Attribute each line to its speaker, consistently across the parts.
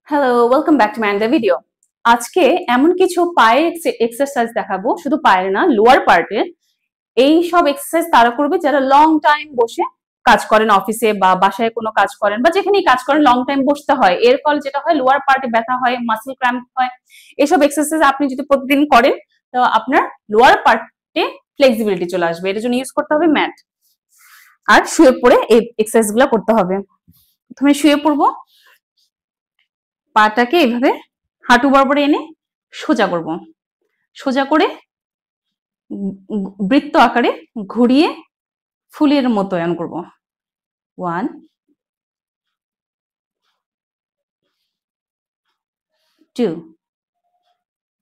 Speaker 1: Hello, welcome back to my another video. আজকে এমন কিছু পায়ের এক্সারসাইজ দেখাবো, শুধু পায়ের না, লোয়ার পার্টের। এই সব এক্সারসাইজ তারা করবে যারা লং টাইম বসে কাজ করেন, অফিসে বা বাসায় কোনো কাজ করেন বা যেখানেই কাজ করেন লং টাইম বসতে হয়। এর ফলে যেটা হয়, লোয়ার পার্টে ব্যথা হয়, মাসল ক্র্যাম্প হয়। এসব এক্সারসাইজ আপনি যদি প্রতিদিন করেন তো আপনার লোয়ার পার্টে ফ্লেক্সিবিলিটি চলে আসবে। এর জন্য ইউজ করতে হবে ম্যাট, আর শুয়ে পড়ে এই এক্সারসাইজ গুলো করতে হবে। প্রথমে শুয়ে পড়বো, পাটাকে এভাবে হাঁটু বরাবর এনে সোজা করব, সোজা করে বৃত্ত আকারে ঘুরিয়ে ফুলের মতো এমন করব। 1 2,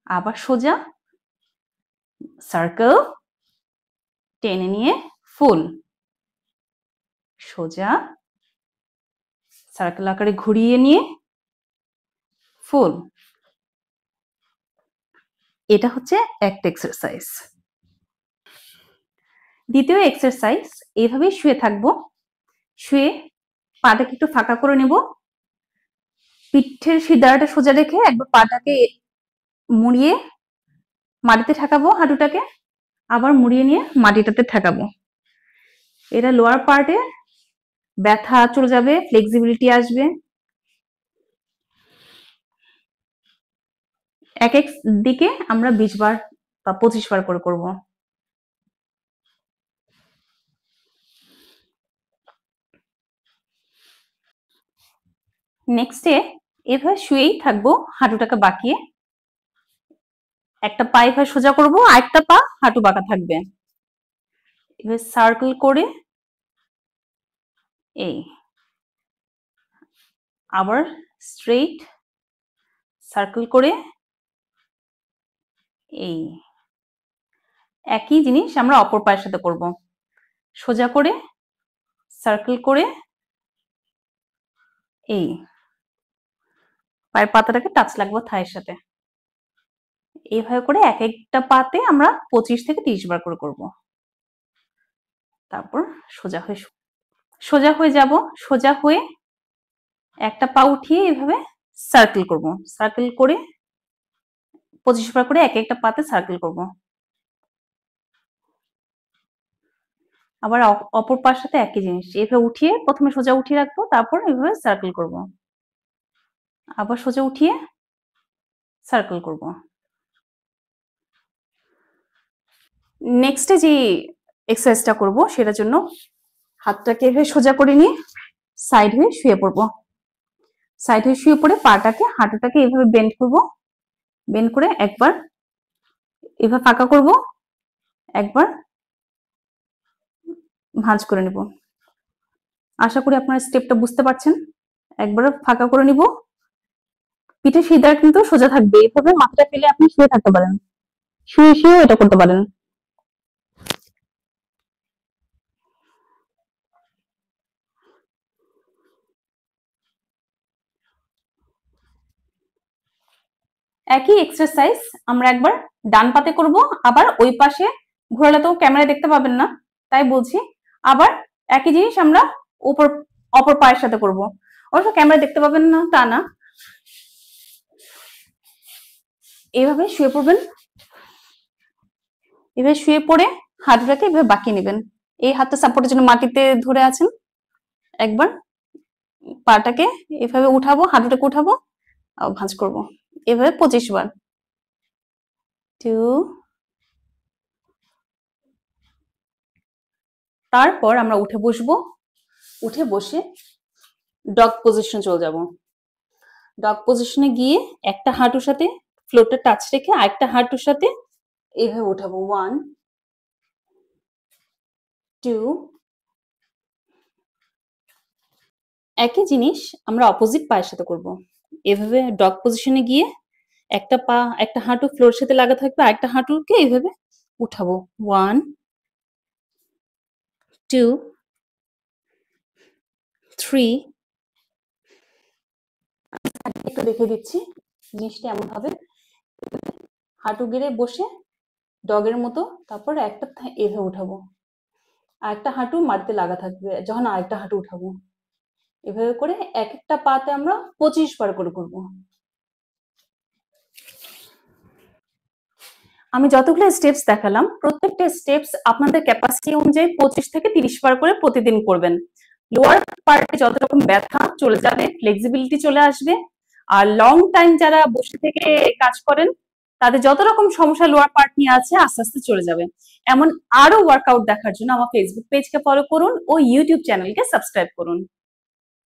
Speaker 1: আবার সোজা সার্কেল টেনে নিয়ে ফুল, সোজা সার্কেল আকারে ঘুরিয়ে নিয়ে ফুল। এটা হচ্ছে একটা এক্সারসাইজ। দ্বিতীয় এক্সারসাইজ, এইভাবে শুয়ে থাকবো, শুয়ে পাটাকে একটু ফাঁকা করে নেব, পিঠের শিরাটা সোজা রেখে একবার পাটাকে মুড়িয়ে মাটিতে ঠেকাবো, হাঁটুটাকে আবার মুড়িয়ে নিয়ে মাটিটাতে ঠেকাবো। এটা লোয়ার পার্টে ব্যথা চলে যাবে, ফ্লেক্সিবিলিটি আসবে। এক এক দিকে আমরা 20 বার বা 25 বার করে করব। নেক্সটে এভাবে শুয়েই থাকবো, হাঁটুটাকে বাঁকিয়ে একটা পা এভাবে সোজা করব, আর একটা পা হাঁটু বাঁকা থাকবে। এভাবে সার্কেল করে এই, আবার স্ট্রেইট সার্কেল করে এই। একই জিনিস আমরা অপর পায়ের সাথে করব, সোজা করে সার্কেল করে এই, পায়ের পাতাটাকে টাচ লাগবে থায়ের সাথে। এইভাবে করে এক একটা পাতে আমরা 25 থেকে 30 বার করে করব। তারপর সোজা হয়ে যাব, সোজা হয়ে একটা পা উঠিয়ে এভাবে সার্কেল করব, সার্কেল করে 25 বার করে এক একটা পাতে সার্কেল করব। আবার অপর পার সাথে একই জিনিস, এভাবে উঠিয়ে প্রথমে সোজা উঠিয়ে রাখবো, তারপর এভাবে সার্কেল করব, আবার সোজা উঠিয়ে সার্কেল করব। নেক্সটে যে এক্সারসাইজটা করব সেটার জন্য হাতটাকে এভাবে সোজা করে নিয়ে সাইড হয়ে শুয়ে পড়বো। সাইড হয়ে শুয়ে পড়ে পাটাকে, হাঁটুটাকে এভাবে বেন্ড করব, বেন্ড করে একবার এভাবে ফাঁকা করব, একবার ভাঁজ করে নেব। আশা করি আপনারা স্টেপটা বুঝতে পারছেন। একবার ফাঁকা করে নিব, পিঠে শিরা কিন্তু সোজা থাকবে, এভাবে মাথাটা ফেলে আপনি শুয়ে থাকতে পারেন, শুয়ে শুয়েও এটা করতে পারেন। একই এক্সারসাইজ আমরা একবার ডান পাতে করব, আবার ওই পাশে ঘোরালে তো ক্যামেরায় দেখতে পাবেন না, তাই বলছি। আবার একই জিনিস আমরা অপর পায়ের সাথে করব, অবশ্য ক্যামেরায় দেখতে পাবেন না তা না। এইভাবে শুয়ে পড়বেন, এভাবে শুয়ে পড়ে হাঁটুটাকে এভাবে বাঁকিয়ে নেবেন। এই হাতটা সাপোর্টের জন্য মাটিতে ধরে আছেন, একবার পাটাকে এভাবে উঠাবো, হাঁটুটাকে উঠাবো, আবার ভাঁজ করব, এভাবে 25 বার। 2, তারপর আমরা উঠে বসবো, উঠে বসে ডগ পজিশনে চলে যাব। ডগ পজিশনে গিয়ে একটা হাঁটুর সাথে ফ্লোরটা টাচ রেখে আরেকটা হাঁটুর সাথে এইভাবে উঠাবো। 1 2, একই জিনিস আমরা অপোজিট পায়ের সাথে করব। এভাবে ডগ পজিশনে গিয়ে একটা পা, একটা হাঁটু ফ্লোরের সাথে লাগা থাকবে, আরেকটা হাঁটুকে এইভাবে উঠাবো। 1 2 3, একটু দেখে দিচ্ছি জিনিসটা এমন ভাবে, হাঁটু গেড়ে বসে ডগের মতো, তারপর একটা এভাবে উঠাবো, আরেকটা হাঁটু মাটিতে লাগা থাকবে যখন আরেকটা হাঁটু উঠাবো। এভাবে করে এক একটা পাতে আমরা 25 বার করে করব। আমি যতগুলো স্টেপস দেখালাম প্রত্যেকটা স্টেপস আপনাদের ক্যাপাসিটি অনুযায়ী 25 থেকে 30 বার করে প্রতিদিন করবেন। লোয়ার পার্টে যত রকম ব্যথা চলে যাবে, ফ্লেক্সিবিলিটি চলে আসবে। আর লং টাইম যারা বসে থেকে কাজ করেন তাদের যত রকম সমস্যা লোয়ার পার্ট নিয়ে আছে আস্তে আস্তে চলে যাবে। এমন আরো ওয়ার্কআউট দেখার জন্য আমার ফেসবুক পেজকে ফলো করুন ও ইউটিউব চ্যানেলকে সাবস্ক্রাইব করুন।